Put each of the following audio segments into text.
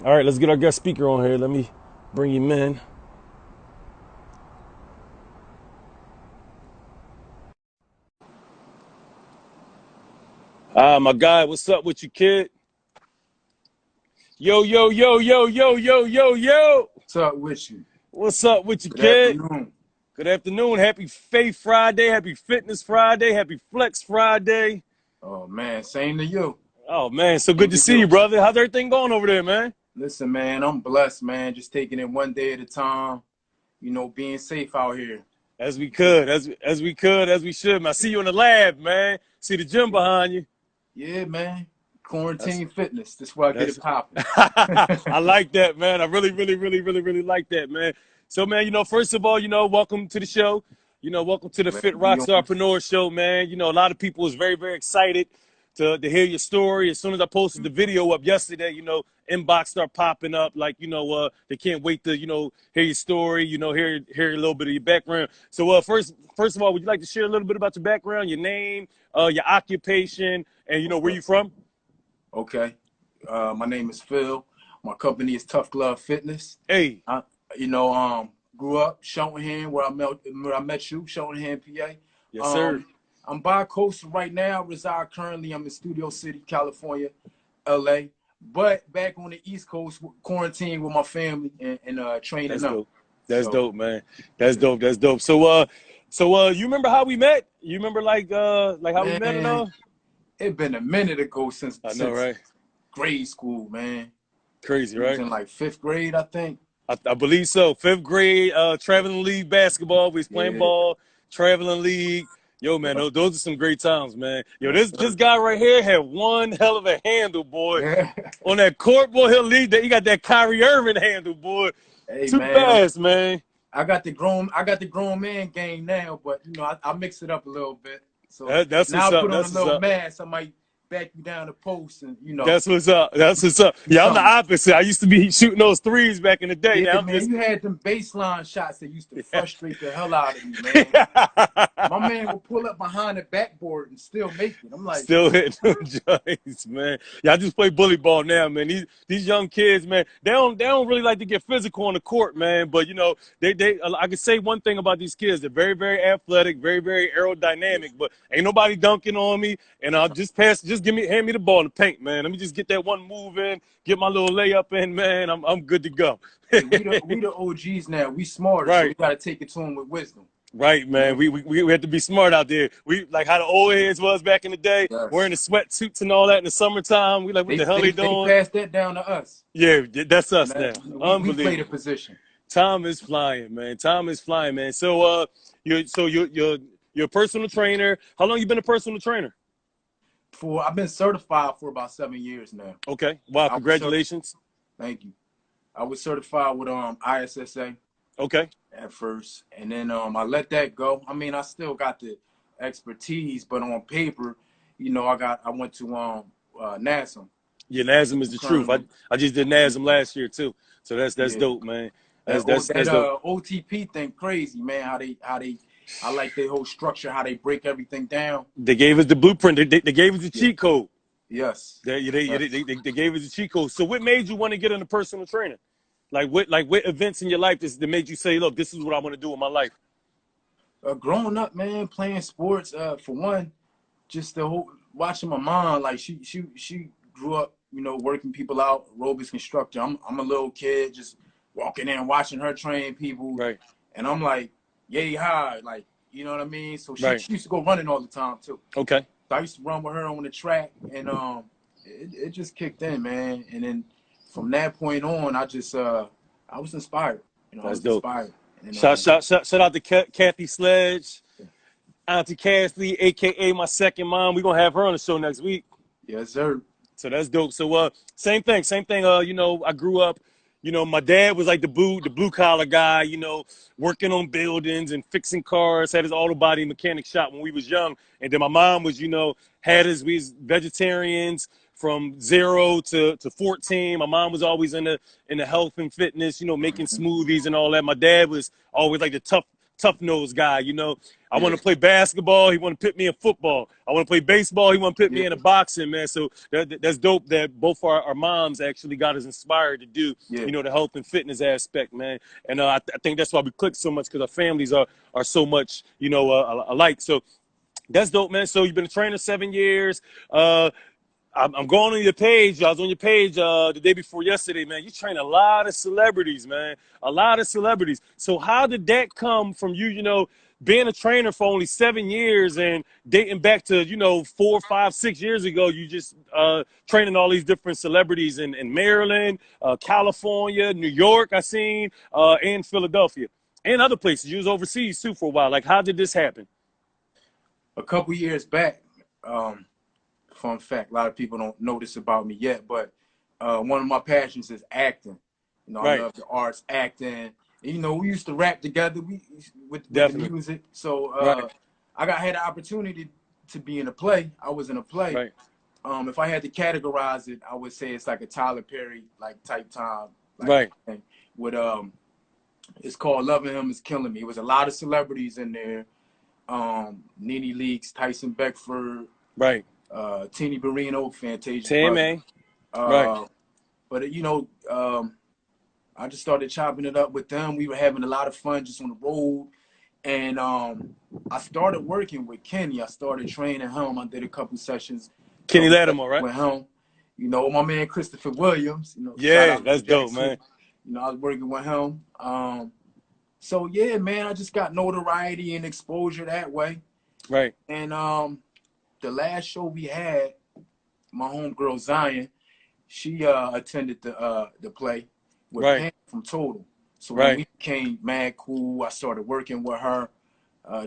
All right, let's get our guest speaker on here. Let me bring him in. My guy, what's up with you, kid? Yo, yo, yo, yo, yo, yo, yo, yo. What's up with you? What's up with you, Good kid? afternoon. Good afternoon. Happy Faith Friday. Happy Fitness Friday. Happy Flex Friday. Oh man, same to you. Oh, man, so good Same to to see you, you. brother. How's everything going over there, man? Listen, man, I'm blessed, man. Just taking it one day at a time. Being safe out here. As we could, as we could, as we should. Man, I see you in the lab, man. See the gym Yeah, behind you. yeah, man. That's Quarantine fitness. That's where I get That's it popping. I like that, man. I really, really, really, really, really like that, man. So, man, first of all, welcome to the show. Welcome to the Glad Fit to be on. Rockstarpreneur show, man. A lot of people was very, very excited to hear your story. As soon as I posted the video up yesterday, inbox start popping up like, they can't wait to, hear your story, hear a little bit of your background. So, first of all, would you like to share a little bit about your background, your name, your occupation, and where Okay. you from? Okay. My name is Phil. My company is Tough Glove Fitness. Hey, I, grew up Cheltenham, where I met you, Cheltenham, yes, PA. sir. I'm bi-coastal right now. Reside currently. I'm in Studio City, California, LA. But back on the East Coast, quarantined with my family and training That's them. dope. That's So dope, man. That's yeah. dope. That's dope. You remember how we met? You remember like how we met and Man, all? it been a minute ago since I know, since right? grade school, man. Crazy, We was right? in like fifth grade, I think. I believe so. Fifth grade, traveling league basketball. We was playing Yeah. ball, traveling league. Yo, man, Yep. those are some great times, man. Yo, Yes, this sir. guy right here had one hell of a handle, boy. Yeah. On that court, boy, he'll lead that. He got that Kyrie Irving handle, boy. Hey Too man, fast, man. I got the grown man game now, but I mix it up a little bit. So That's now what's I up. put on a That's what's little up. mask. I might back you down the post and That's what's up. That's what's up. do Yeah, I'm the something. opposite. I used to be shooting those threes back in the day. Yeah, Now I'm man, just you had them baseline shots that used to yeah. frustrate the hell out of me, man. My man would pull up behind the backboard and still make it. I'm like, Still hitting them joints, man. Yeah, I just play bully ball now, man. These young kids, man, they don't really like to get physical on the court, man. But they I can say one thing about these kids: they're very, very athletic, very, very aerodynamic. But ain't nobody dunking on me, and I'll just pass. Just hand me the ball in the paint, man. Let me just get that one move in, get my little layup in, man. I'm good to go. hey, we the OGs now. We smarter, so we Right. got to take it to them with wisdom. Right, You man. know? We have to be smart out there. We like how the old heads was back in the day, wearing Yes. the sweatsuits and all that in the summertime. We like, what They the hell they they they doing? passed that down to us, Yeah, that's and us now. we play the Unbelievable. position. Time is flying, man. Time is flying, man. So you're a personal trainer. How long you been a personal trainer? I've been certified for about 7 years now. Okay. Wow. I was cert- Congratulations. Thank you. I was certified with ISSA Okay. at first, and then I let that go. I mean, I still got the expertise, but on paper, I went to NASM. Yeah, NASM is the truth. I Currently, I just did NASM last year too. So that's yeah. dope, man. That That's o, that's that that's dope. OTP thing crazy, man. I like their whole structure, how they break everything down. They gave us the blueprint. They gave us the Yeah. cheat code. Yes. Yes. They gave us a cheat code. So what made you want to get into personal training? Like what events in your life that made you say, look, this is what I want to do in my life? Growing up, man, playing sports. For one, just the whole watching my mom. Like she grew up, working people out, aerobics instructor. I'm a little kid, just walking in, watching her train people, Right, and I'm like, yay high, like you know what I mean. So she, right. she used to go running all the time too. Okay. So I used to run with her on the track, and it just kicked in, man. And then from that point on, I was inspired. I That's was dope. inspired, and Shout out to Kathy Sledge, Auntie Castley, aka my second mom. We're gonna have her on the show next week. yes, sir. So that's dope. So same thing. I grew up, my dad was like the blue collar guy, working on buildings and fixing cars, had his auto body mechanic shop when we was young. And then my mom was, we was vegetarians from 0 to 14. My mom was always in the health and fitness, making Mhm. smoothies and all that. My dad was always like the tough-nosed guy, you know. I want Yeah. to play basketball. He want to put me in football. I want to play baseball. He want to put me Yeah. in a boxing, man. So that's dope that both our moms actually got us inspired to do, Yeah. you know, the health and fitness aspect, man. And I think that's why we click so much, because our families are so much, you know, alike. So that's dope, man. So you've been a trainer 7 years. I'm going on your page. I was on your page the day before yesterday, man. You train a lot of celebrities, man. A lot of celebrities. So how did that come from you, you know, being a trainer for only 7 years and dating back to, you know, 4, 5, 6 years ago, you just training all these different celebrities in Maryland, California, New York, I seen, and Philadelphia, and other places. You was overseas too for a while. Like, how did this happen? A couple years back, fun fact, a lot of people don't know this about me yet, but one of my passions is acting. You know, I Right. love the arts, acting. And, you know, we used to rap together with the Definitely. music. So Right. had an opportunity to be in a play. I was in a play. Right. If I had to categorize it, I would say it's like a Tyler Perry like type time like Right. thing. With it's called Loving Him Is Killing Me. It was a lot of celebrities in there. Nene Leakes, Tyson Beckford, Right. Teeny Barrino, Fantasia's Tim, brother. man. Right. But you know, I just started chopping it up with them. We were having a lot of fun just on the road. And I started working with Kenny. I started training him. I did a couple sessions Kenny Lattimore, right? with him. You know, my man Christopher Williams, you know, shout Yeah, out that's to dope, Jackson. man. You know, I was working with him. So yeah, man, I just got notoriety and exposure that way. Right. And the last show we had, my homegirl Zion, she attended the play with Right. Pam from Total. So then Right. we became mad cool. I started working with her,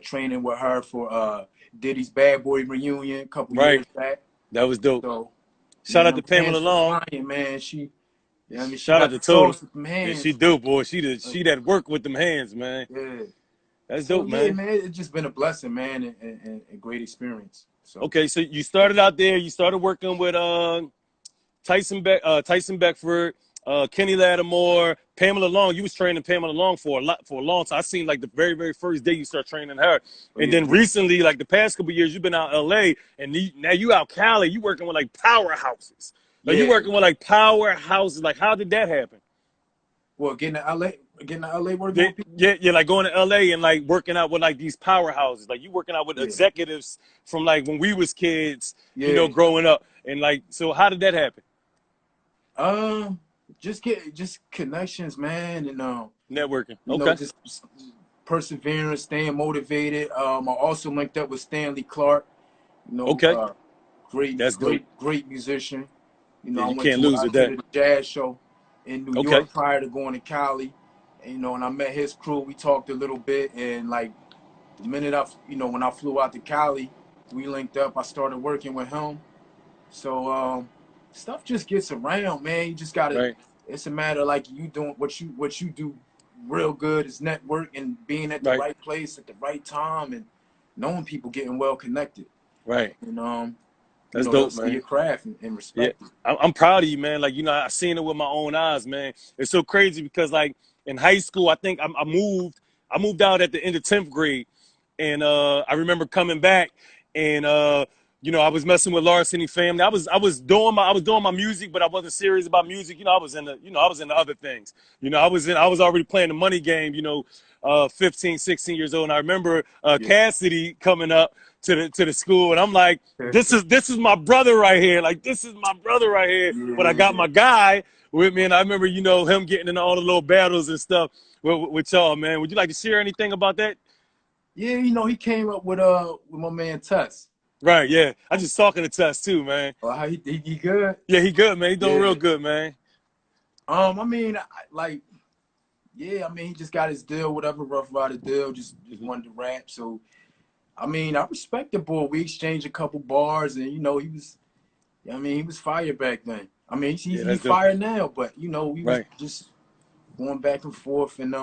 training with her for Diddy's Bad Boy reunion a couple Right. years back. That was dope. So Shout out man, to them Pamela hands was Long. flying, man. She, you know what I mean, she Shout out got to the Total. sauce with them Yeah, she hands. do, boy. She that work with them hands, man. Yeah. That's So dope, yeah, man. man, it's just been a blessing, man, and a great experience. So Okay, so you started out there. You started working with Tyson Beckford, Kenny Lattimore, Pamela Long. You was training Pamela Long for a long time. I seen like the very, very first day you start training her. oh, And yeah. then recently, like the past couple of years, you've been out LA, and now you out Cali. You working with like powerhouses. Like you Yeah. working with like powerhouses. Like, how did that happen? Well, getting to LA working with people. Yeah, like going to LA and like working out with like these powerhouses. Like you working out with Yeah. executives from like when we was kids, you know, Yeah. growing up. And like, so how did that happen? Just connections, man, and Networking. you know, Okay. just perseverance, staying motivated. I also linked up with Stanley Clark. You know, Okay. That's dope. great musician. You know, Yeah, I you went can't to lose with that. a jazz show in New Okay. York prior to going to Cali. And, you know, and I met his crew. We talked a little bit, and like the minute when I flew out to Cali, we linked up. I started working with him. So stuff just gets around, man. You just gotta. Right. It's a matter of like you doing what you do real good is network and being at the Right. right place at the right time and knowing people, getting well connected. Right. And That's they'll dope, see man. your craft and Yeah, respect it. I'm proud of you, man. Like, you know, I seen it with my own eyes, man. It's so crazy because like in high school, I think I moved out at the end of 10th grade, and I remember coming back, and you know, I was messing with Larceny Family. I was doing my music, but I wasn't serious about music. You know, I was into other things. You know, I was already playing the money game. You know, 15, 16 years old, and I remember Yeah. Cassidy coming up to the school, and I'm like, this is my brother right here. Like, this is my brother right here. But I got Yeah. my guy with me, and I remember, you know, him getting into all the little battles and stuff with y'all, man. Would you like to share anything about that? Yeah, you know, he came up with my man Tess. Right, yeah. I just talking to Tess too, man. How he good? Yeah, he good, man. He doing Yeah. real good, man. I mean, yeah, I mean, he just got his deal, whatever, Rough Rider deal, just wanted to rap. So, I mean, I respect the boy. We exchanged a couple bars, and, you know, he was fire back then. I mean, Yeah, he's that's dope. fire now, but, you know, we was Right. just going back and forth, and,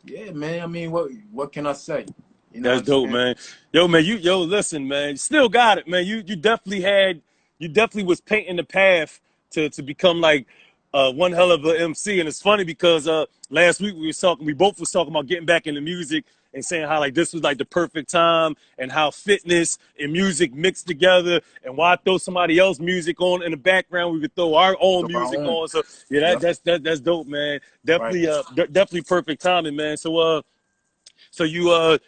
yeah, man, I mean, what can I say? You know That's what I'm dope, saying? man. Yo, man, listen, man. You still got it, man. You definitely was painting the path to become like one hell of a MC. And it's funny because last week we both was talking about getting back into music and saying how like this was like the perfect time and how fitness and music mixed together, and why throw somebody else's music on in the background, we could throw our own So our music own. on. So yeah, Yep. that's dope, man. Right. Definitely definitely perfect timing, man. So you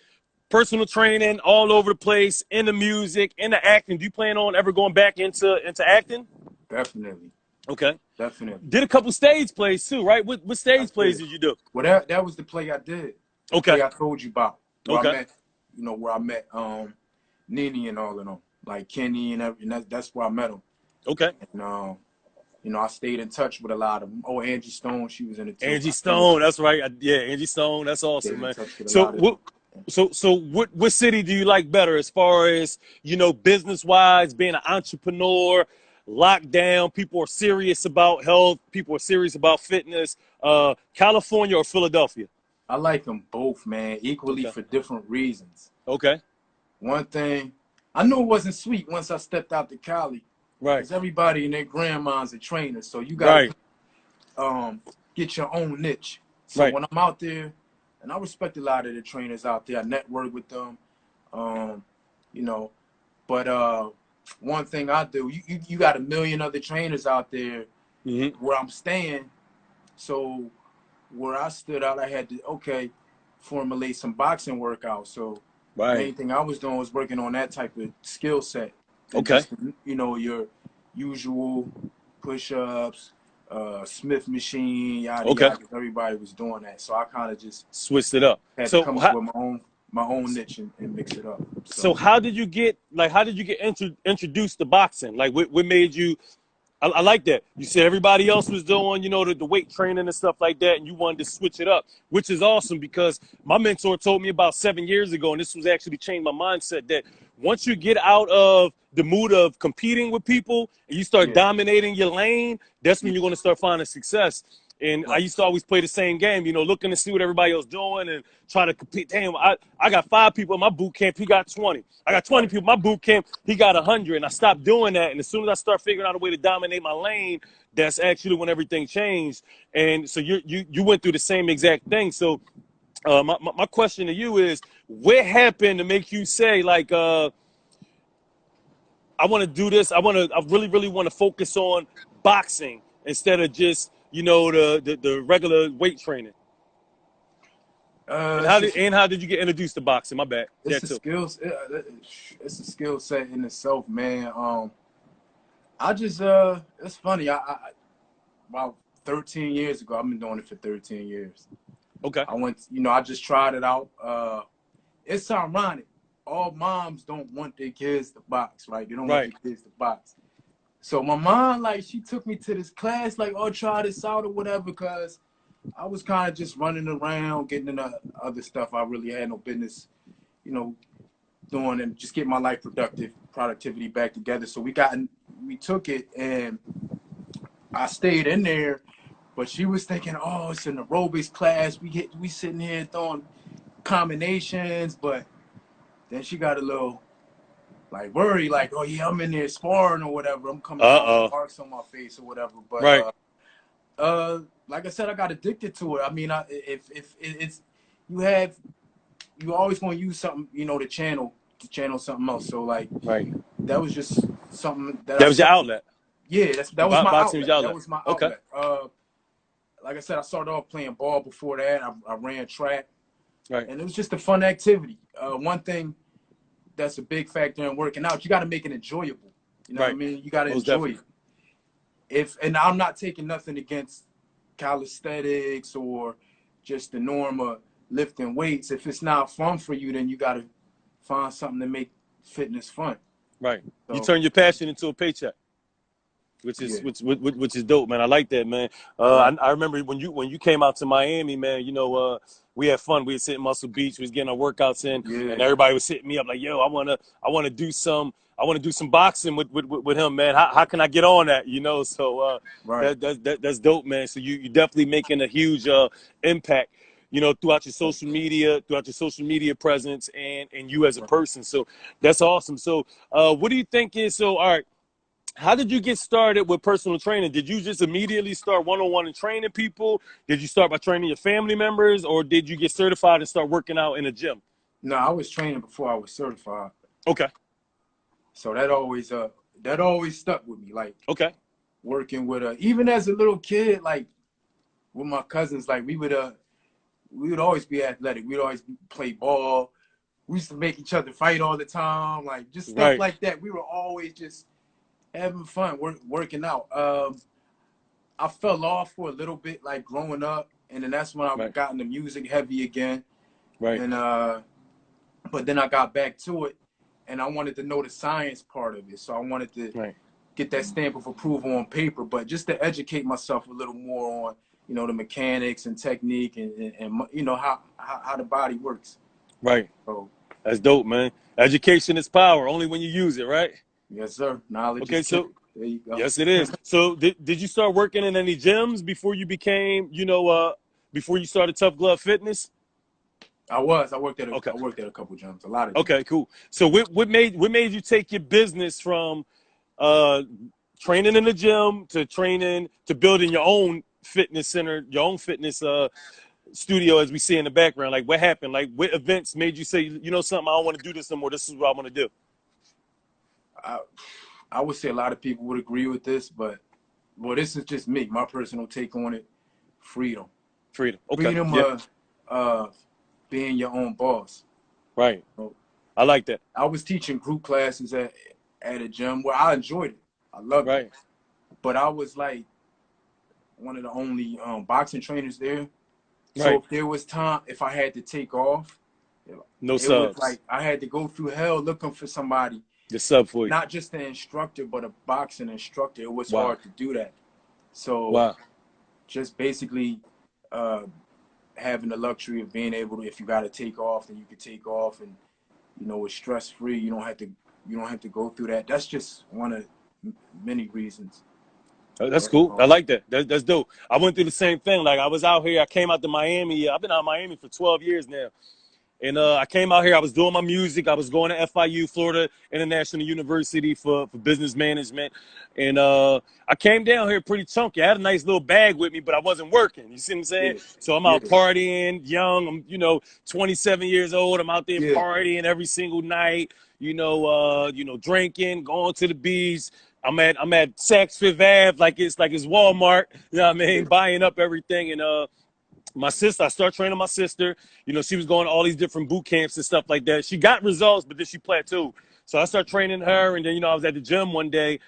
personal training all over the place, in the music, in the acting. Do you plan on ever going back into acting? Definitely. Okay. Definitely. Did a couple stage plays too, right? What I stage plays did. did you do? Well, that was the play I did. The Okay. play I told you about, where I Okay. met, where I met Nene and all of them, like Kenny and everything. That's where I met them. Okay. And I stayed in touch with a lot of them. Oh, Angie Stone, she was in it too. Angie Stone, that's right. Yeah, Angie Stone, that's awesome, Stayed in man. touch with a So lot of them. what city do you like better as far as, business wise, being an entrepreneur, lockdown, people are serious about health, people are serious about fitness, California or Philadelphia? I like them both, man, equally Okay. for different reasons. Okay. One thing, I knew it wasn't sweet once I stepped out to Cali, Right. because everybody and their grandmas are trainers, so you got to Right. get your own niche. So Right. when I'm out there, and I respect a lot of the trainers out there, I network with them, you know. But one thing I do, you got a million other trainers out there where I'm staying. So where I stood out, I had to formulate some boxing workouts. So Right. anything I was doing was working on that type of skill set. And Okay. just, your usual push-ups, Smith machine, yada Okay. yada. Everybody was doing that, so I kind of just Switched it up. had to So come up with my own niche and mix it up. So how did you get introduced to boxing? Like what made you? I like that. You said everybody else was doing, the weight training and stuff like that, and you wanted to switch it up, which is awesome because my mentor told me about 7 years ago, and this was actually changed my mindset, that once you get out of the mood of competing with people and you start dominating your lane, that's when you're going to start finding success. And I used to always play the same game, looking to see what everybody else doing and try to compete. Damn, I got 5 people in my boot camp. He got 20. I got 20 people in my boot camp. He got 100. And I stopped doing that. And as soon as I start figuring out a way to dominate my lane, that's actually when everything changed. And so you went through the same exact thing. So my question to you is, what happened to make you say, like, I want to do this. I really, really want to focus on boxing instead of just, the regular weight training. And how did you get introduced to boxing? My bad. It's a skill set in itself, man. I just it's funny. I about 13 years ago, I've been doing it for 13 years. Okay. I went, I just tried it out. It's ironic. All moms don't want their kids to box, right? They don't want their kids to box. So my mom, like, she took me to this class, like, oh, try this out or whatever, because I was kind of just running around, getting into other stuff I really had no business, doing, and just getting my life productivity back together. So we took it, and I stayed in there, but she was thinking, oh, it's an aerobics class. We sitting here throwing combinations, but then she got a little like worry, like, oh yeah, I'm in there sparring or whatever. I'm coming out with marks on my face or whatever. But like I said, I got addicted to it. I mean, if it's you always want to use something, to channel something else. So like, that was just something that was your outlet. Yeah, that was my outlet. That was my outlet. Like I said, I started off playing ball before that. I ran track, and it was just a fun activity. One thing that's a big factor in working out, you got to make it enjoyable. You know what I mean? You got to enjoy it. And I'm not taking nothing against calisthenics or just the norm of lifting weights. If it's not fun for you, then you got to find something to make fitness fun. Right. So, you turn your passion into a paycheck, which is dope, man. I like that, man. I remember when you came out to Miami, man. We had fun. We was sitting Muscle Beach. We was getting our workouts in, and everybody was hitting me up like, "Yo, I wanna do some boxing with him, man. How can I get on that?" So that's dope, man. So you definitely making a huge impact, throughout your social media presence and you as a person. So that's awesome. So what do you think is all right? how did you get started with personal training? Did you just immediately start one-on-one and training people? Did you start by training your family members, or did you get certified and start working out in a gym? No, I was training before I was certified. Okay. So that always stuck with me. Like Okay. working with even as a little kid, like with my cousins, like we would always be athletic. We'd always play ball. We used to make each other fight all the time, like just stuff Right. like that. We were always just having fun, working out. I fell off for a little bit, like growing up, and then that's when I Right. got into music heavy again. Right. And but then I got back to it, and I wanted to know the science part of it. So I wanted to Right. get that stamp of approval on paper, but just to educate myself a little more on, you know, the mechanics and technique and you know, how the body works. Right. So That's dope, man. Education is power, only when you use it, right? yes, sir. Knowledge Okay, is king. so There you go. yes, it is. So did you start working in any gyms before you became, before you started Tough Glove Fitness? I worked at Okay. a couple gyms, a lot of gyms. Okay, cool. So what made you take your business from training in the gym to training to building your own fitness center, your own fitness studio, as we see in the background? Like, what happened? Like, what events made you say, you know, something, I don't want to do this no more. This is what I want to do. I would say a lot of people would agree with this, but well, this is just me, my personal take on it. Freedom. Freedom. Okay. Freedom Yeah. of being your own boss. Right. So I like that. I was teaching group classes at a gym where I enjoyed it. I loved Right. it. But I was like one of the only boxing trainers there. So Right. if there was time, if I had to take off, No it was subs. like I had to go through hell looking for somebody, The sub for you. not just an instructor, but a boxing instructor. It was Wow. hard to do that. So Wow. just basically having the luxury of being able to, if you got to take off, then you can take off, and you know, it's stress free. You don't have to go through that. That's just one of many reasons. That's cool. I like that. That's dope. I went through the same thing. Like, I was out here. I came out to Miami. I've been out of Miami for 12 years now. And I came out here. I was doing my music. I was going to FIU, Florida International University for business management. And I came down here pretty chunky. I had a nice little bag with me, but I wasn't working. You see what I'm saying? Yeah. So I'm Yeah. out partying, young. I'm 27 years old. I'm out there Yeah. partying every single night. Drinking, going to the beach. I'm at Saks Fifth Ave, like it's Walmart. You know what I mean? Yeah. Buying up everything. And my sister, I started training my sister. She was going to all these different boot camps and stuff like that. She got results, but then she plateaued. So I started training her, and then I was at the gym one day,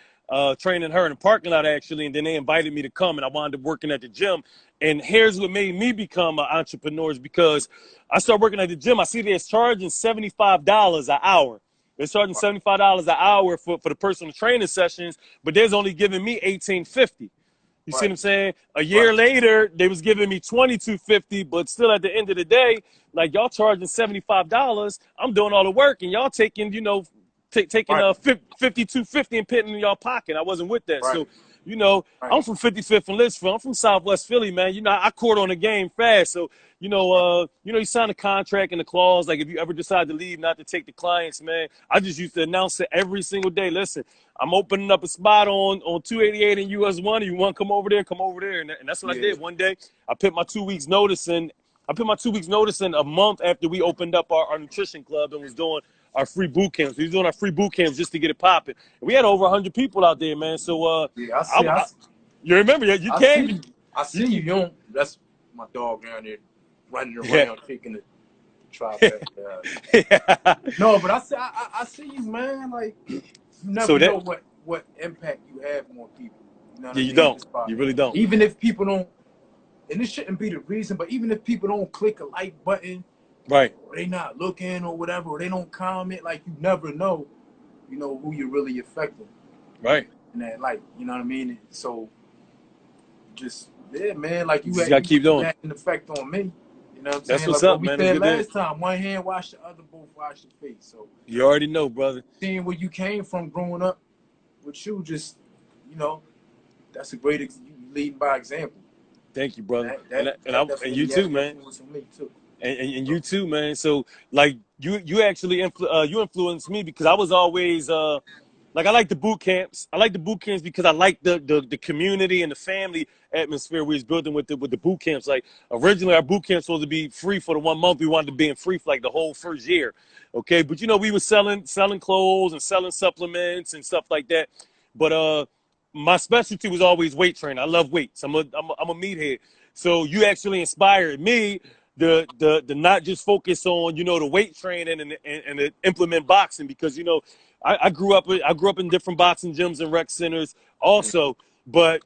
training her in the parking lot actually, and then they invited me to come, and I wound up working at the gym. And here's what made me become an entrepreneur, is because I started working at the gym. I see they're charging $75 an hour. They're charging $75 an hour for the personal training sessions, but they're only giving me $18.50. You see what I'm saying? A year later, they was giving me $22.50, but still at the end of the day, like, y'all charging $75. I'm doing all the work, and y'all taking, taking $52.50 and putting it in y'all pocket. I wasn't with that. So, I'm from 55th and Litchfield. I'm from Southwest Philly, man. I court on the game fast. So, you sign a contract and the clause, like, if you ever decide to leave, not to take the clients, man, I just used to announce it every single day. Listen, I'm opening up a spot on 288 in US 1. If you want to come over there, come over there. And that's what I did. One day, I put my 2 weeks notice in. A month after we opened up our nutrition club and was doing our free boot camps. We was doing our free boot camps just to get it popping. We had over 100 people out there, man. So yeah, I see. You remember? You came. I see you. You don't. That's my dog down there running around taking the tripod. No, but I see you, man. Like, you never know what impact you have on people. You know what I mean? You don't. You really don't. Even if people don't, and this shouldn't be the reason, but even if people don't click a like button, right? Or they not looking or whatever, or they don't comment, like, you never know, who you're really affecting. Right. And that, like, you know what I mean? So, just, yeah, man, like, you gotta keep doing. Had an effect on me. You know what I'm saying? That's what's like up, what man. we said last time, one hand wash the other, both wash the face. So you already know, brother. Seeing where you came from growing up with you, just, that's a great leading by example. Thank you, brother. And you too, man. Me too. And you too, man. So, like, you actually you influenced me, because I was always Like I like the boot camps. I like the boot camps because I like the community and the family atmosphere we was building with the boot camps. Like originally our boot camp was supposed to be free for the 1 month. We wanted to be free for like the whole first year. Okay. But you know, we were selling clothes and selling supplements and stuff like that. But my specialty was always weight training. I love weights. I'm a meathead. So you actually inspired me the not just focus on, you know, the weight training and the implement boxing, because, you know, I grew up in different boxing gyms and rec centers also, but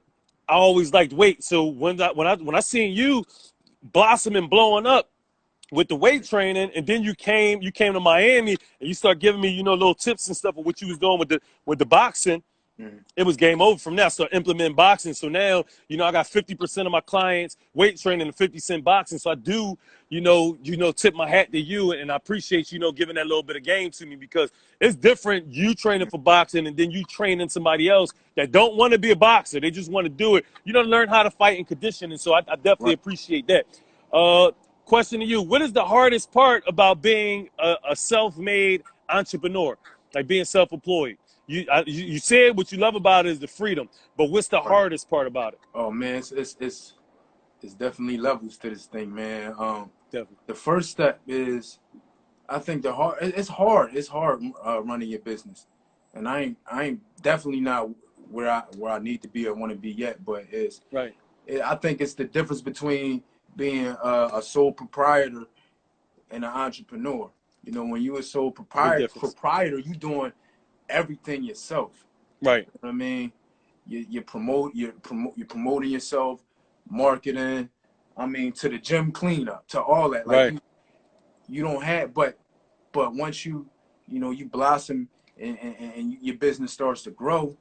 I always liked weight. So when I seen you blossom and blowing up with the weight training, and then you came to Miami and you start giving me, you know, little tips and stuff of what you was doing with the boxing, Mhm. it was game over from there. So implement boxing. So now, you know, I got 50% of my clients weight training and 50% boxing. So I do, tip my hat to you, and I appreciate, you know, giving that little bit of game to me, because it's different you training for boxing and then you training somebody else that don't want to be a boxer. They just want to do it, you know, learn how to fight and condition. And so I definitely Right. appreciate that. Question to you: what is the hardest part about being a self-made entrepreneur, like being self-employed? You said what you love about it is the freedom, but what's the Right. hardest part about it? Oh man, it's definitely levels to this thing, man. Definitely. The first step is, I think it's hard. It's hard running your business, and I ain't definitely not where I need to be or want to be yet. But Right. I think it's the difference between being a sole proprietor and an entrepreneur. You know, when you a sole Big difference. proprietor, you doing everything yourself. Right. You know what I mean? You're promoting yourself, marketing. I mean, to the gym cleanup, to all that. Like Right. you don't have, but once you blossom and your business starts to grow,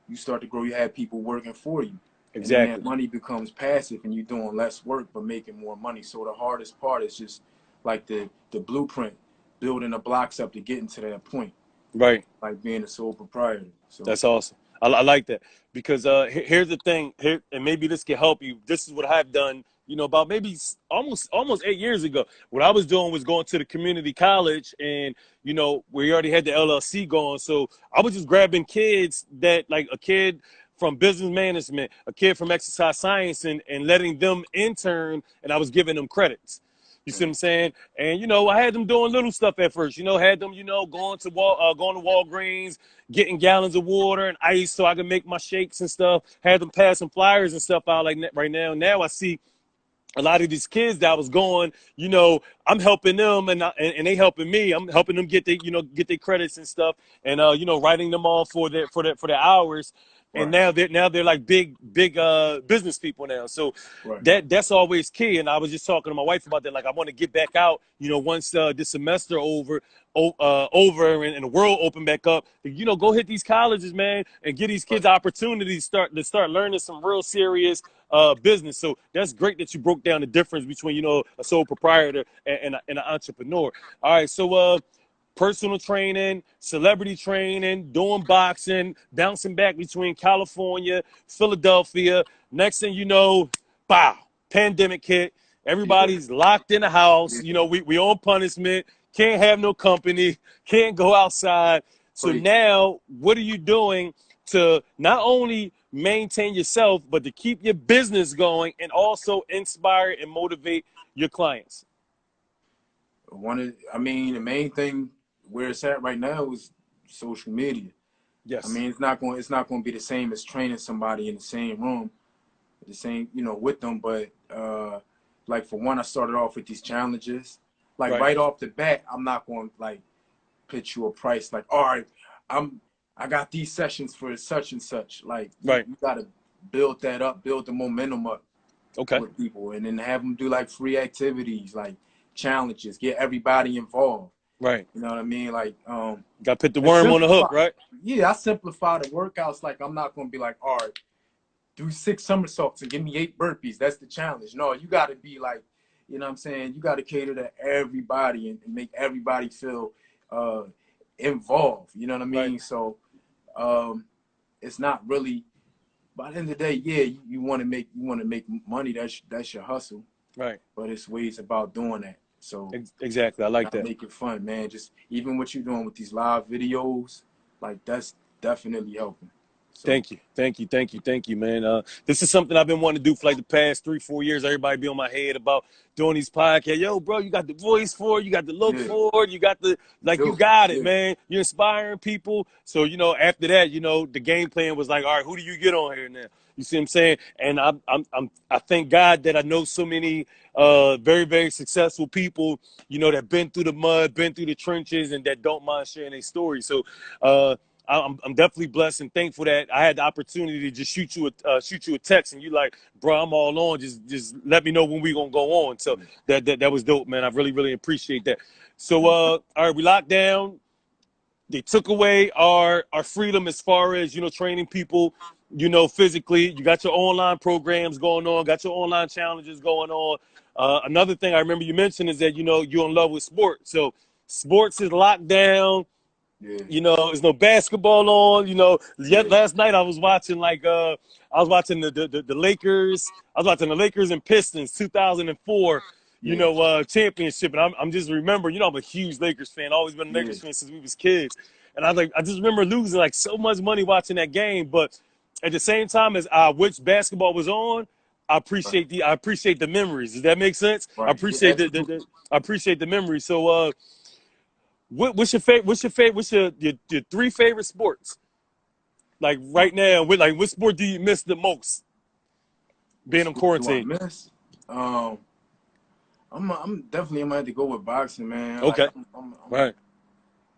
you start to grow. You have people working for you, and then that Exactly. money becomes passive, and you're doing less work but making more money. So the hardest part is just like the blueprint, building the blocks up to getting to that point, Right. like being a sole proprietor. So That's awesome. I like that, because here's the thing here, and maybe this can help you. This is what I've done, you know, about maybe almost 8 years ago. What I was doing was going to the community college, and you know, we already had the LLC going, so I was just grabbing kids, that like a kid from business management, a kid from exercise science, and letting them intern, and I was giving them credits. You see what I'm saying? And you know, I had them doing little stuff at first. You know, had them, you know, going to Walgreens, getting gallons of water and ice so I can make my shakes and stuff. Had them passing flyers and stuff out like that right now. Now I see a lot of these kids that I was going, you know, I'm helping them, and they helping me. I'm helping them get their credits and stuff, and you know, writing them all for their hours. And right, now they're like big business people now. So right, that's always key. And I was just talking to my wife about that. Like I want to get back out, you know, once this semester over and the world open back up. You know, go hit these colleges, man, and give these right. kids opportunities to start learning some real serious business. So that's great that you broke down the difference between, you know, a sole proprietor and an entrepreneur. All right, so personal training, celebrity training, doing boxing, bouncing back between California, Philadelphia. Next thing you know, bow, pandemic hit. Yeah, Everybody's locked in the house. You yeah. know, we on punishment, can't have no company, can't go outside. So Preach. now, what are you doing to not only maintain yourself, but to keep your business going and also inspire and motivate your clients? I mean, the main thing where it's at right now is social media. I Yes. mean, it's not going to be the same as training somebody in the same room, the same, with them. But like for one, I started off with these challenges. Like Right. right off the bat, I'm not going to like pitch you a price like, all right, I'm I got these sessions for such and such. Like Right. you got to build that up, build the momentum up Okay. with people, and then have them do like free activities, like challenges, get everybody involved. Right. You know what I mean? Like, Got to put the and worm on the hook, simplify. right? Yeah, I simplify the workouts. Like, I'm not gonna be like, all right, do 6 somersaults and give me 8 burpees. That's the challenge. No, you got to be like, you know what I'm saying? You got to cater to everybody and make everybody feel uh, involved. You know what I Right. mean? So it's not really. By the end of the day, yeah, you want to make money. That's your hustle. Right. But it's ways about doing that. So Exactly. I like gotta that. make it fun, man. Just even what you're doing with these live videos, like that's definitely helping. So Thank you. Thank you. Thank you. Thank you, man. This is something I've been wanting to do for like the past 3, 4 years. Everybody be on my head about doing these podcasts. Yo, bro, you got the voice for it. You got the look yeah, for it. You got the, like, you do got it, yeah, man. You're inspiring people. So, after that, the game plan was like, all right, who do you get on here now? You see what I'm saying? And I thank God that I know so many very, very successful people, that been through the mud, been through the trenches, and that don't mind sharing their story. So, I'm definitely blessed and thankful that I had the opportunity to just shoot you a text, and you like, bro, I'm all on. Just let me know when we gonna go on. So that was dope, man. I really, really appreciate that. So all right, we locked down. They took away our freedom as far as training people, physically. You got your online programs going on, got your online challenges going on. Another thing I remember you mentioned is that you're in love with sports. So sports is locked down. yeah, There's no basketball on. Yet yeah, last night I was watching I was watching the Lakers. I was watching the Lakers and Pistons 2004. yeah, Championship, and I'm just remember. I'm a huge Lakers fan. Always been a yeah, Lakers fan since we was kids, and I just remember losing like so much money watching that game. But at the same time as which basketball was on, right, I appreciate the memories. Does that make sense? I right, yeah, appreciate absolutely. I appreciate the memories. So what's your favorite? What's your 3 favorite sports? Like right now, what sport do you miss the most? What Being in sport do I quarantine. miss? Um, I'm definitely gonna have to go with boxing, man. Like Okay, right.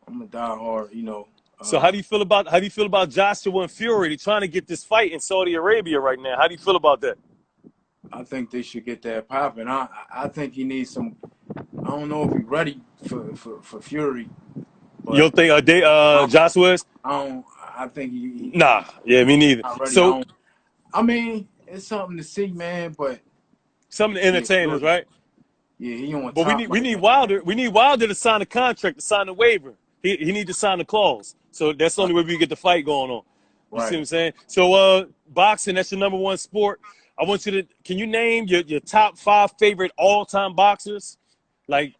I'm a diehard, So how do you feel about Joshua and Fury? They're trying to get this fight in Saudi Arabia right now. How do you feel about that? I think they should get that popping. I think he needs some. I don't know if he's ready for Fury, You but don't think I, Joshua is? I don't. I think Nah, yeah, me neither. not ready. So I mean, it's something to see, man. But some of the yeah, entertainers, Fury. right? Yeah, he on But top we right need now, man. Wilder. We need Wilder to sign a contract, to sign a waiver. He need to sign a clause. So that's the Right, only way we get the fight going on. You see what right. I'm saying? So boxing, that's your number one sport. I want you to can you name your top 5 favorite all-time boxers? Like,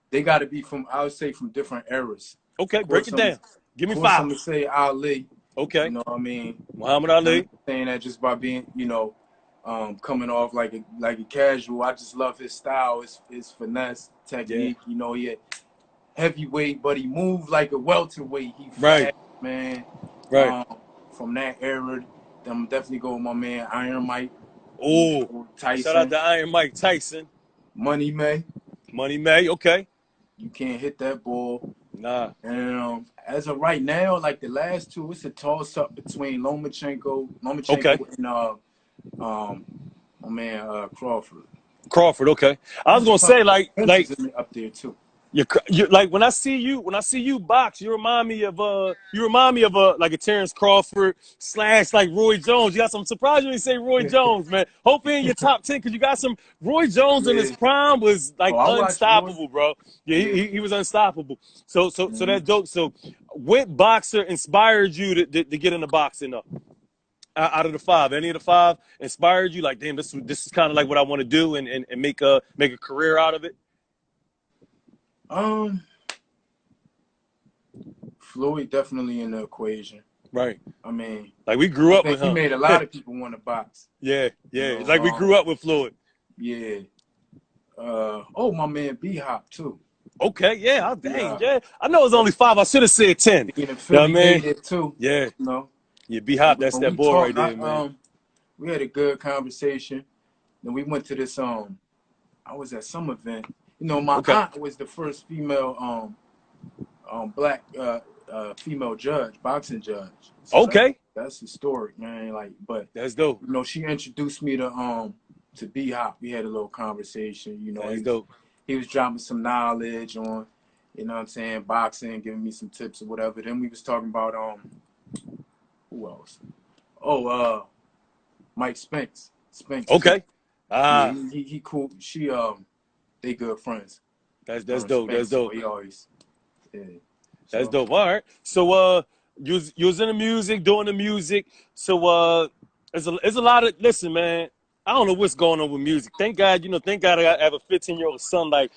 They got to be from. I would say from different eras. okay, Of break course, it down. Give me I'm 5. gonna say Ali. You Okay. know what I mean? Muhammad And I'm not Ali. saying that just by being, coming off like a casual. I just love his style, his finesse, Yeah. technique. He had heavyweight, but he moved like a welterweight. He Right. fast, man. Right. From that era, I'm definitely go with my man Iron Mike, Oh, shout out Tyson, to Iron Mike Tyson. Money May. Money May. Okay. You can't hit that ball. Nah. And as of right now, like the last two, it's a toss up between Okay. Lomachenko and my man Crawford. Crawford. Okay. I was There's a gonna say couple of like punches in up there too. you like when I see you box, you remind me of like a Terrence Crawford slash like Roy Jones. You got some surprise you didn't say Roy Jones, man. Hopefully in your top 10 because you got some Roy Jones in his Yeah. prime was like Oh, I watched Roy. unstoppable, bro. Yeah, Yeah. he was unstoppable. So Mm-hmm. that dope. So what boxer inspired you to get into boxing though? Out of the 5, any of the 5 inspired you? Like, damn, this is kind of like what I want to do and make a career out of it. Um, Floyd definitely in the equation. Right. I mean, Like we grew I up think with he him. made a lot of people want to box. Yeah, You yeah. It's know, like we grew up with Floyd. yeah. My man B-Hop too. Okay, yeah. Dang, B-Hop yeah. I know it's only 5. I should have said 10. being a You know what I Philly mean? native too. Yeah. You know, Yeah, B Hop, that's when that we boy right talked, there, man. we had a good conversation. Then we went to this I was at some event. My Okay. aunt was the first female black female judge, boxing judge. So Okay. that's historic, man. Like, but That's dope. she introduced me to B Hop. We had a little conversation. That's dope. He was dropping some knowledge on, what I'm saying, boxing, giving me some tips or whatever. Then we was talking about who else? Oh, Mike Spinks. Spinks too. Okay. Yeah, Ah, he cool. They good friends. that's dope. That's Spinks, so dope. he always, yeah. That's So dope. All right. So you was in the music, doing the music. So there's a lot of listen, man. I don't know what's going on with music. Thank God, thank God I have a 15-year-old son. Like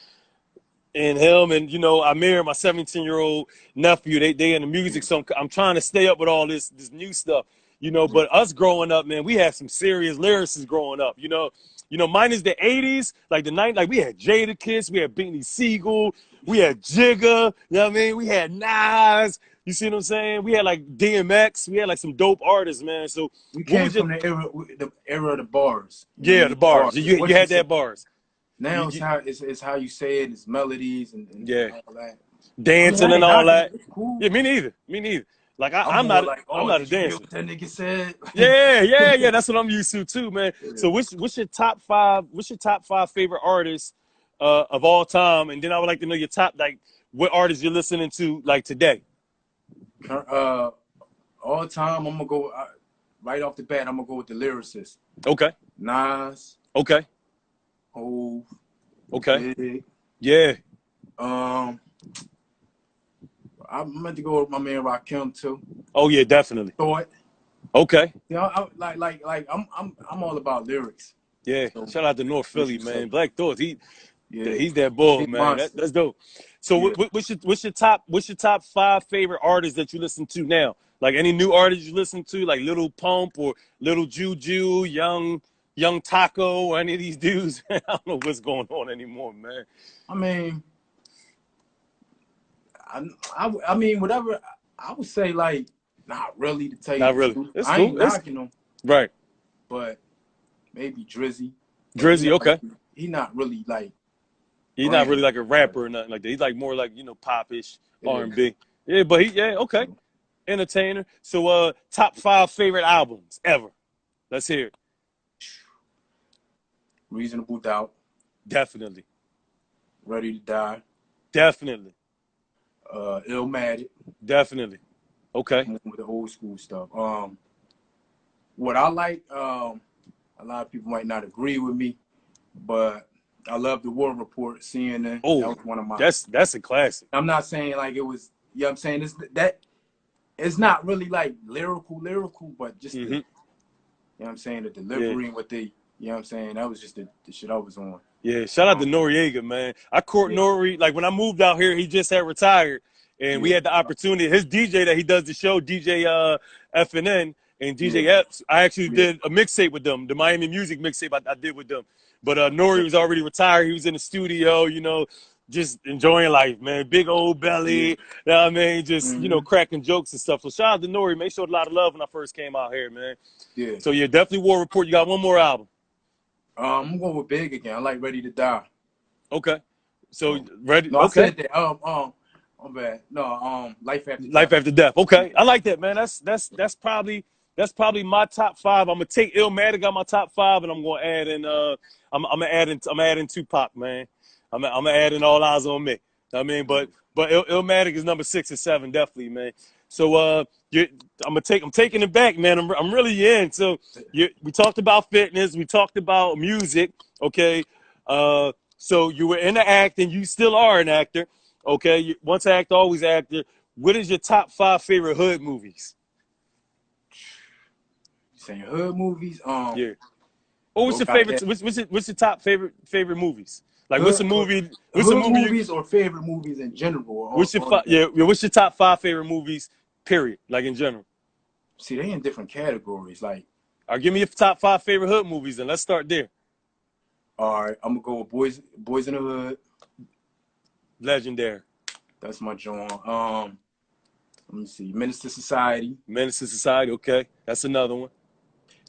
and him and Amir, my 17-year-old nephew, they in the music, so I'm trying to stay up with all this new stuff, But us growing up, man, we had some serious lyricists growing up, minus the 80s, like the 90s, like we had Jadakiss, we had Beanie Siegel, we had Jigga, you know what I mean? We had Nas, you see what I'm saying? We had like DMX, we had like some dope artists, man. So We what came was your from the era of the bars. You know what I yeah, the mean? bars. Bars. You What you had say? that bars. Now You, it's you, how you say it. It's melodies and yeah. all that. I mean, Dancing I and ain't all knocking it. that. It's cool. Yeah, me neither. Me neither. Like I'm I'm more not like, I'm oh, not a did you hear dancer. what that nigga said? Yeah. That's what I'm used to too, man. Yeah. So what's your top five? What's your top five favorite artists of all time? And then I would like to know your top, like what artists you're listening to like today. Uh, all time, I'm gonna go right off the bat. I'm gonna go with the lyricist. Okay. Nas, Okay. Hov, Okay. Big. Yeah. Um, I'm meant to go with my man Rakim too. Oh yeah, definitely. Thought. Okay. I'm all about lyrics. Yeah. So Shout out to North what Philly, you say? man. Black Thoughts. Yeah, He's that bull, big man. monster. That's dope. So Yeah. what's your top five favorite artists that you listen to now? Like any new artists you listen to, like Little Pump or Little Juju, Young Taco, or any of these dudes? I don't know what's going on anymore, man. I mean, I mean, whatever. I would say like not really to tell you Not the really. truth. It's I cool. ain't It's knocking him, right. but maybe Drizzy. But Drizzy, okay. he not really like He's not really brand. like a But rapper or nothing like that. He's like more like popish yeah. R&B. Yeah, but okay, So, entertainer. So top five favorite albums ever. Let's hear it. Reasonable Doubt, Definitely. Ready to Die, Definitely. Illmatic. Definitely. Okay. I'm with the old school stuff. What I like, a lot of people might not agree with me, but I love the War Report, CNN. That Oh, was one of my. that's a classic. I'm not saying like it was. You know what I'm saying? It's not really like lyrical, but just the, Mm-hmm. you know what I'm saying, the Yeah. delivery and what they, you know what I'm saying, that was just the shit I was on. Yeah. Shout out to Noriega, man. I court Yeah, Nori. Like when I moved out here, he just had retired, and we yeah, had the opportunity. His DJ that he does the show, DJ FNN and DJ yeah, Epps. I actually yeah, did a mixtape with them, the Miami Music mixtape I did with them. But Nori was already retired. He was in the studio, just enjoying life, man. Big old belly, yeah. you know what I mean? Just, Mm-hmm. cracking jokes and stuff. So shout out to Nori, man. He showed a lot of love when I first came out here, man. Yeah. So yeah, definitely War Report. You got one more album. I'm going with Big again. I like Ready to Die. Okay. So So ready? no, I Okay. said that. I'm bad. No, Life After Life Death. After Death. Okay, I like that, man. That's probably my top five. I'm gonna take Illmatic on my top five, and I'm gonna add in I'm adding Tupac, man. I'm gonna add in All Eyes on Me. I mean, but Illmatic is number 6 or 7, definitely, man. So I'm taking it back, man. I'm really in. So we talked about fitness, we talked about music, okay. So you were in the acting, you still are an actor. Okay, once actor, always actor. What is your top five favorite hood movies? Saying hood movies. Yeah. Or what's Bro your got favorite? that What's your top favorite movies? Like what's hood a movie? What's a hood movie? movies or favorite movies in general or What's your all together. What's your top five favorite movies? Period. Like in general. See, they in different categories. Like, All right, give me your top five favorite hood movies, and let's start there. all right, I'm gonna go with Boys in the Hood. Legendary. That's my joint. Let me see. Minister Society, Menace to Society. Okay, that's another one.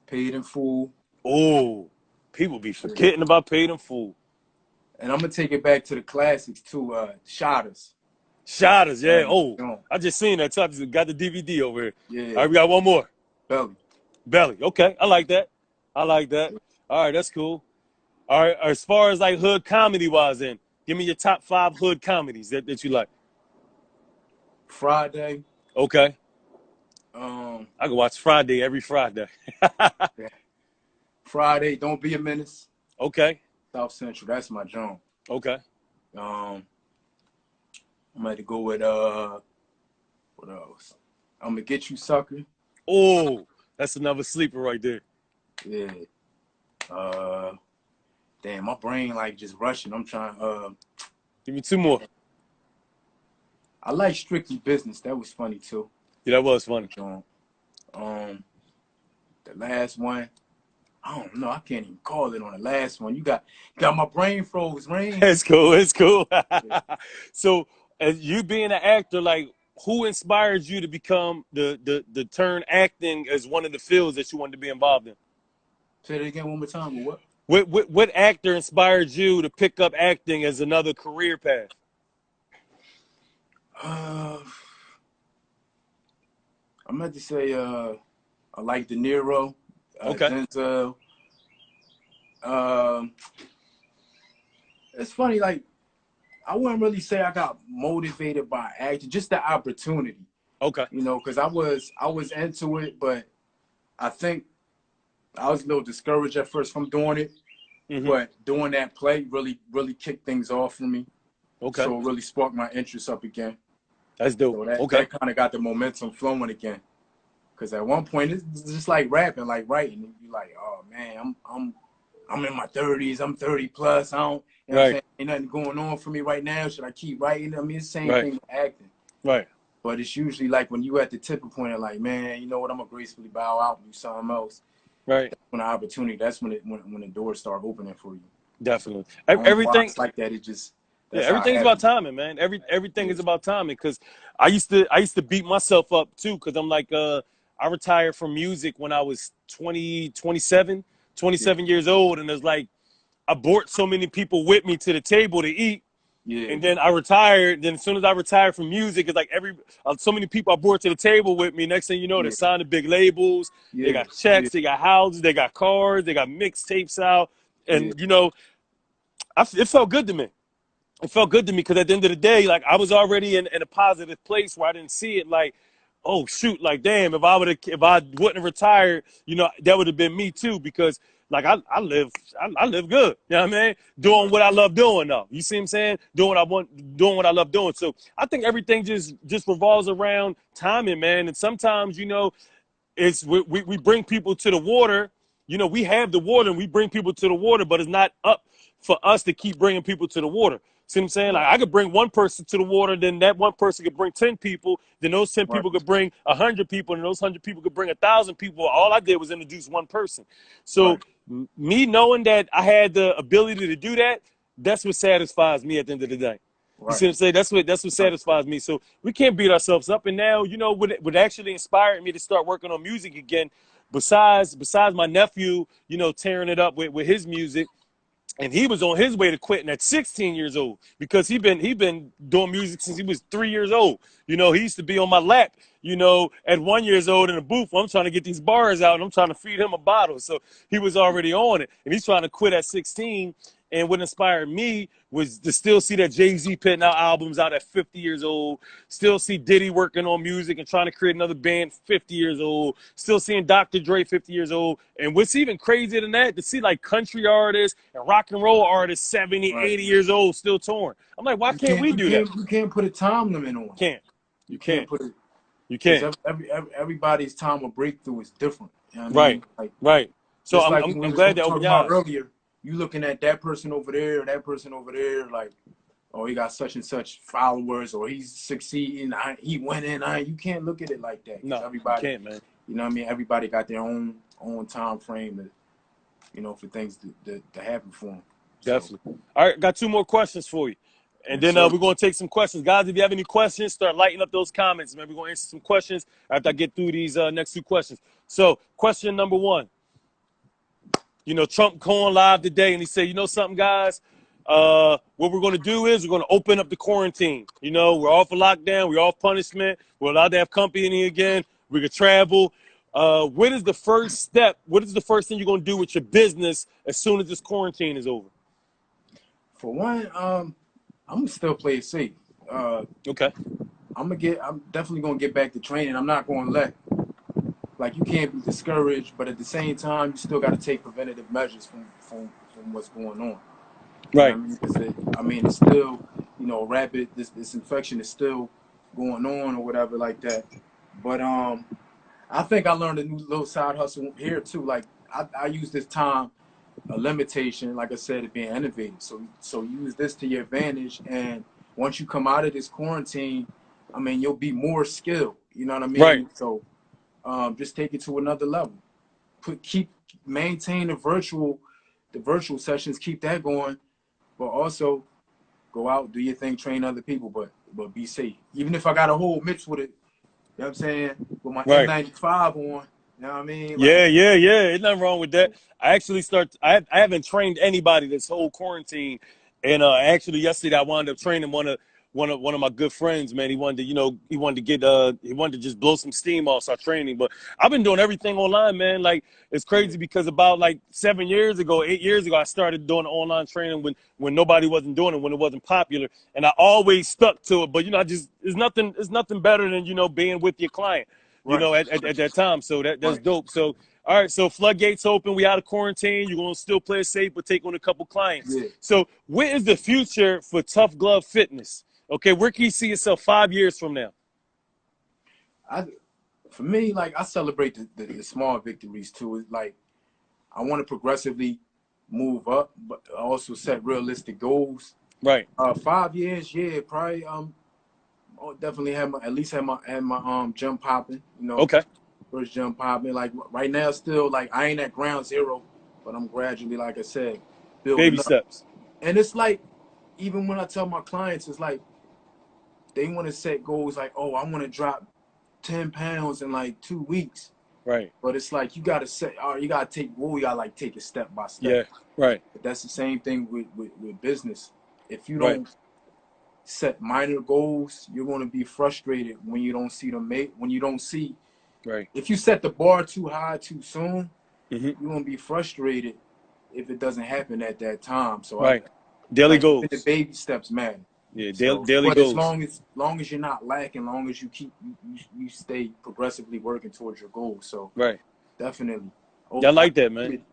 Paid in Full. Oh, people be Yeah. forgetting about Paid in Full. And I'm gonna take it back to the classics too. Shotters. Shotters, That yeah. was Oh, joint. I just seen that. So I just got the DVD over here. All Yeah. right, we got one more. Belly. Belly. Okay, I like that. I like that. All right, that's cool. All right, as far as like hood comedy wise, then give me your top five hood comedies that you like. Friday. Okay, Um. I can watch Friday every Friday. Yeah. Friday. Don't Be a Menace. Okay, South Central. That's my joint. okay. Um. I'm gonna go with what else? I'm gonna Get You Sucker. Oh, that's another sleeper right there. Yeah. Damn, my brain like just rushing. I'm trying. Give me two more. I like Strictly Business. That was funny too. Yeah, that was funny. The last one, I don't know. I can't even call it on the last one. You got my brain froze, Rain. It's cool. It's cool. Yeah. So, as you being an actor, like, who inspired you to become the turn acting as one of the fields that you wanted to be involved in? Say that again one more time. What? What actor inspired you to pick up acting as another career path? I'm about to say I like De Niro, Okay. Denzel. It's funny, like I wouldn't really say I got motivated by acting, just the opportunity. Okay. You know, because I was into it, but I think I was a little discouraged at first from doing it. Mm-hmm. But doing that play really kicked things off for me. Okay. So it really sparked my interest up again. That's dope. So that kind of got the momentum flowing again. Because at one point it's just like rapping, like writing. You're like, oh man, I'm in my 30s. I'm 30 plus. I don't, you know what I'm saying? Ain't nothing going on for me right now. Should I keep writing? I mean, it's the same thing with acting. Right. But it's usually like when you at the tipping point of like, man, you know what? I'm gonna gracefully bow out and do something else. Right. That's when the opportunity. That's when the doors start opening for you. Definitely. Everything like that. It just everything's about timing, man. Everything is about timing. Because I used to beat myself up too. Because I'm like, I retired from music when I was 27 years old, and it's like I brought so many people with me to the table to eat. Yeah. And then I retired. Then as soon as I retired from music, it's like so many people I brought to the table with me. Next thing you know, they signed the big labels. They got checks. They got houses. They got cars. They got mixtapes out. And you know, it felt good to me. It felt good to me because at the end of the day, like I was already in a positive place where I didn't see it like, oh shoot, like damn, if I wouldn't have retired, you know, that would have been me too. Because like I live good. You know what I mean? Doing what I love doing though. You see what I'm saying? Doing what I love doing. So I think everything just revolves around timing, man. And sometimes, you know, it's we bring people to the water. You know, we have the water and we bring people to the water, but it's not up for us to keep bringing people to the water. See what I'm saying? Like I could bring one person to the water, then that one person could bring 10 people, then those 10 people could bring 100 people, and those 100 people could bring 1,000 people. All I did was introduce one person. So me knowing that I had the ability to do that, that's what satisfies me at the end of the day. You see what I'm saying? That's what satisfies me. So we can't beat ourselves up. And now, you know, what actually inspired me to start working on music again, besides my nephew, you know, tearing it up with his music. And he was on his way to quitting at 16 years old because he been doing music since he was 3 years old. You know, he used to be on my lap, you know, at 1 year old in a booth. I'm trying to get these bars out and I'm trying to feed him a bottle. So he was already on it. And he's trying to quit at 16. And what inspired me was to still see that Jay-Z putting out albums out at 50 years old, still see Diddy working on music and trying to create another band 50 years old, still seeing Dr. Dre 50 years old. And what's even crazier than that, to see like country artists and rock and roll artists 70, 80 years old still touring. I'm like, why can't we do that? You can't put a time limit on it. You can't put it. You can't. Everybody's time of breakthrough is different. You know what I mean? Right. So I'm glad that opened your eyes. Earlier, you looking at that person over there, like, oh, he got such and such followers, or he's succeeding, he winning. You can't look at it like that. No, everybody, you can't, man. You know what I mean? Everybody got their own time frame, to, you know, for things to happen for them. Definitely. So. All right, got two more questions for you. And then we're going to take some questions. Guys, if you have any questions, start lighting up those comments. Maybe we're going to answer some questions after I get through these next two questions. So, question number one. You know, Trump going live today, and he said, you know something, guys? What we're going to do is we're going to open up the quarantine. You know, we're off of lockdown. We're off punishment. We're allowed to have company again. We can travel. What is the first step? What is the first thing you're going to do with your business as soon as this quarantine is over? For one, I'm going to still play it safe. Okay. I'm definitely going to get back to training. I'm not going to let, like, you can't be discouraged, but at the same time, you still got to take preventative measures from what's going on. Right. I mean, it's still, you know, this infection is still going on or whatever like that. But I think I learned a new little side hustle here too. Like I use this time a limitation, like I said, of being innovative. So use this to your advantage. And once you come out of this quarantine, I mean, you'll be more skilled. You know what I Right. mean? So just take it to another level. Maintain the virtual sessions, keep that going, but also go out, do your thing, train other people, but be safe. Even if I got a whole mix with it, you know what I'm saying, with my Right. N95 on, you know what I mean? Yeah, Like, yeah, yeah. There's nothing wrong with that. I haven't trained anybody this whole quarantine. And actually yesterday I wound up training one of my good friends, man. He wanted to, he wanted to just blow some steam off, so I trained him. But I've been doing everything online, man. Like it's yeah, crazy because about like 7 years ago, 8 years ago, I started doing online training when nobody wasn't doing it, when it wasn't popular. And I always stuck to it. But it's nothing better than, being with your client, right, at that time. So that's right, dope. So, all right. So floodgates open. We out of quarantine. You're going to still play it safe, but take on a couple clients. yeah. So where is the future for Tough Glove Fitness? Okay. Where can you see yourself 5 years from now? I, for me, like I celebrate the small victories too. It's like I want to progressively move up, but I also set realistic goals. Right. 5 years, yeah, probably I'll definitely at least have my gym popping, you know, Okay. first gym popping. Like right now, still like I ain't at ground zero, but I'm gradually, like I said, Baby building up. steps. And it's like even when I tell my clients, it's like they want to set goals like, oh, I want to drop 10 pounds in like 2 weeks. Right. But it's like you gotta set, you gotta take it step by step. Yeah. Right. But that's the same thing with business. If you Right. don't set minor goals, you're going to be frustrated when you don't see them make. When you don't see, Right. if you set the bar too high too soon, Mm-hmm. you're going to be frustrated if it doesn't happen at that time. So I Right. Daily like even the goals. baby steps matter. Yeah. So, Daily but as goals. long as you're not lacking, long as you stay progressively working towards your goals. So Right. definitely, Yeah, I oh, like that, man.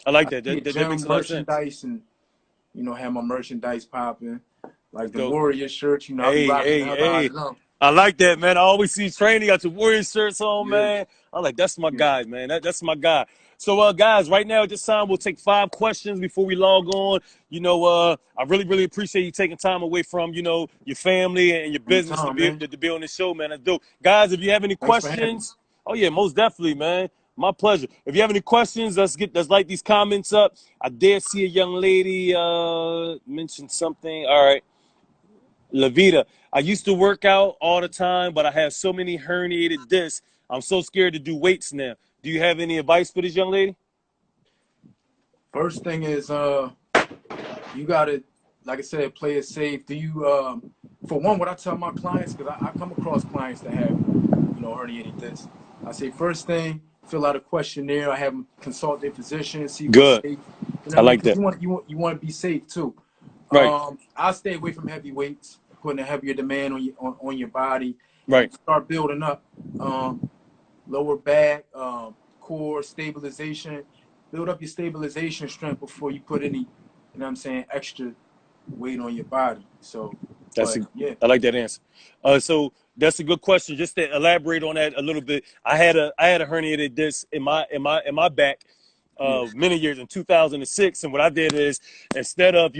I I like that. see a That gym makes a lot of sense. merchandise and have my merchandise popping, That's like the dope. Warrior shirts. I'll be Hey, rocking the hey, hell out hey. of them. I like that, man. I always see training, got your Warrior shirts on, Yeah, man. I'm like, that's my yeah. guy, man. That's my guy. So, guys, right now at this time, we'll take 5 questions before we log on. I really, really appreciate you taking time away from, your family and your business Anytime, man. to be on this show, man. That's dope. Guys, if you have any Thanks for having me. questions, oh yeah, most definitely, man. My pleasure. If you have any questions, let's light these comments up. I dare see a young lady mention something. All right. Lavita, I used to work out all the time, but I have so many herniated discs. I'm so scared to do weights now. Do you have any advice for this young lady? First thing is, you gotta, like I said, play it safe. Do you, for one, what I tell my clients, because I come across clients that have, herniated discs. I say first thing, fill out a questionnaire. I have them consult their physician, see what's safe. Good. You know what I I mean? like Because that. you want to be safe too. Right. I'll stay away from heavy weights, putting a heavier demand on your body, and Right. start building up lower back, core stabilization. Build up your stabilization strength before you put any, extra weight on your body. So, That's a, but yeah, I like that answer. So that's a good question. Just to elaborate on that a little bit, I had a herniated disc in my back yeah, many years in 2006, and what I did is instead of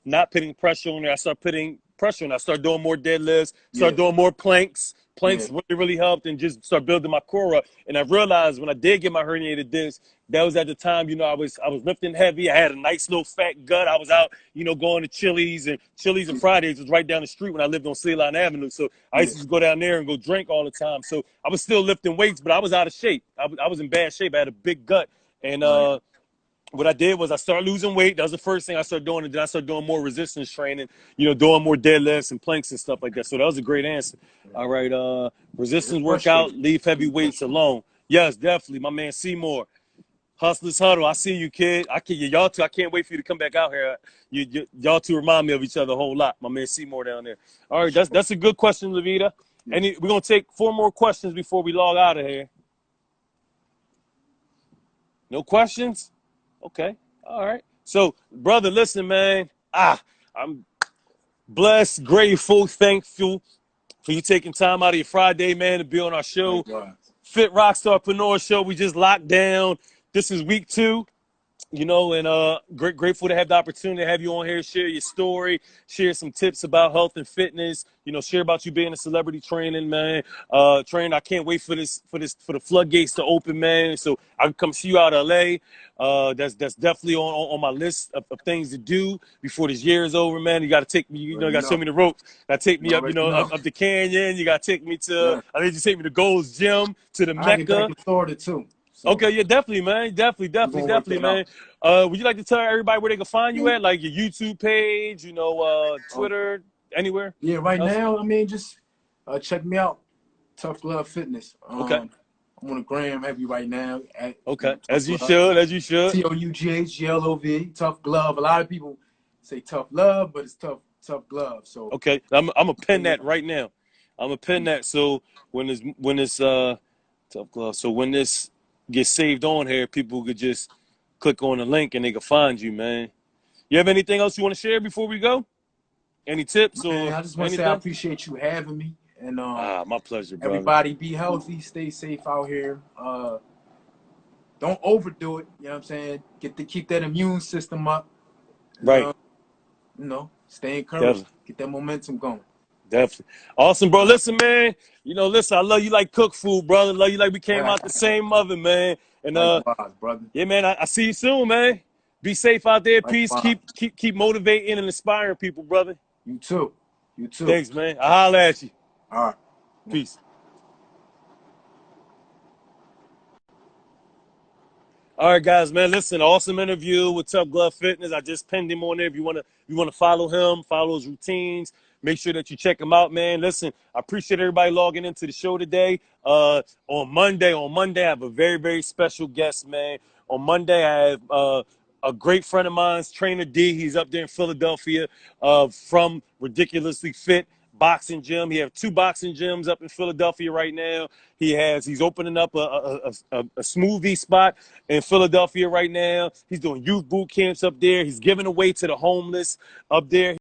not putting pressure on there, I started putting pressure on. I started doing more deadlifts, yeah, started doing more planks. yeah, Planks really helped, and just start building my core up. And I realized when I did get my herniated disc, that was at the time, I was lifting heavy. I had a nice little fat gut. I was out, going to Chili's and Fridays was right down the street when I lived on Sea Line Avenue. So I yeah, used to just go down there and go drink all the time. So I was still lifting weights, but I was out of shape. I was in bad shape. I had a big gut. And right, what I did was I started losing weight. That was the first thing I started doing. And then I started doing more resistance training, doing more deadlifts and planks and stuff like that. So that was a great answer. right. All right. It's Resistance workout, frustrating. leave heavy weights alone. Yes, definitely. My man Seymour. Hustlers Huddle. I see you, kid. Y'all two. I can't wait for you to come back out here. Y'all two remind me of each other a whole lot. My man Seymour down there. All right, Sure. that's a good question, Levita. Yeah. We're gonna take 4 more questions before we log out of here. No questions? Okay. All right. So, brother, listen, man. I'm blessed, grateful, thankful for you taking time out of your Friday, man, to be on our show. Likewise. Fit Rockstarpreneur Show. We just locked down. This is week 2. You know, and grateful to have the opportunity to have you on here, share your story, share some tips about health and fitness. You know, share about you being a celebrity training man. Train. I can't wait for the floodgates to open, man. So I can come see you out of LA. That's definitely on my list of things to do before this year is over, man. You got to take me. You know, you Already got to show know. me the ropes. Got to take You me up. You already know, know. up the canyon. You got to take me to. Yeah. I need you to take me to Gold's Gym, to the I'll get back Mecca. in Florida too. So Okay, yeah, definitely, man. we're gonna work Definitely, that man. out. Would you like to tell everybody where they can find you at? Like your YouTube page, you know, Oh, Twitter, anywhere yeah, right else? now, I mean, just check me out. Tough Glove Fitness. Okay. I'm on the gram heavy right now at Okay. Tough As you Glove. should, as you should. TOUGHGLOV. Tough Glove. A lot of people say Tough Love, but it's Tough Glove. So Okay. I'm gonna check pin me that out. right now. I'm gonna pin that so when this tough glove. So when this gets saved on here, people could just click on the link and they can find you, man. You have anything else you want to share before we go? Any tips Man, or I just want to say I anything? appreciate you having me, and Ah, my pleasure, brother. everybody be healthy, stay safe out here. Don't overdo it. You know what I'm saying? Keep that immune system up, and Right. stay encouraged. Definitely. Get that momentum going. Definitely. Awesome, bro. All Listen, man. You know, listen, I love you like cook food, brother. Love you like we came right. out the same mother, man. And Likewise, brother. yeah, man, I see you soon, man. Be safe out there. Peace. Likewise. Keep motivating and inspiring people, brother. You too. You too. Thanks, man. I holler at you. All right. Peace. All right, guys, man. Listen, awesome interview with Tough Glove Fitness. I just pinned him on there. If you wanna follow him, follow his routines. Make sure that you check him out, man. Listen, I appreciate everybody logging into the show today. On Monday, I have a very, very special guest, man. On Monday, I have a great friend of mine's, Trainer D. He's up there in Philadelphia, from Ridiculously Fit boxing gym. He has 2 boxing gyms up in Philadelphia right now. He's opening up a smoothie spot in Philadelphia right now. He's doing youth boot camps up there. He's giving away to the homeless up there.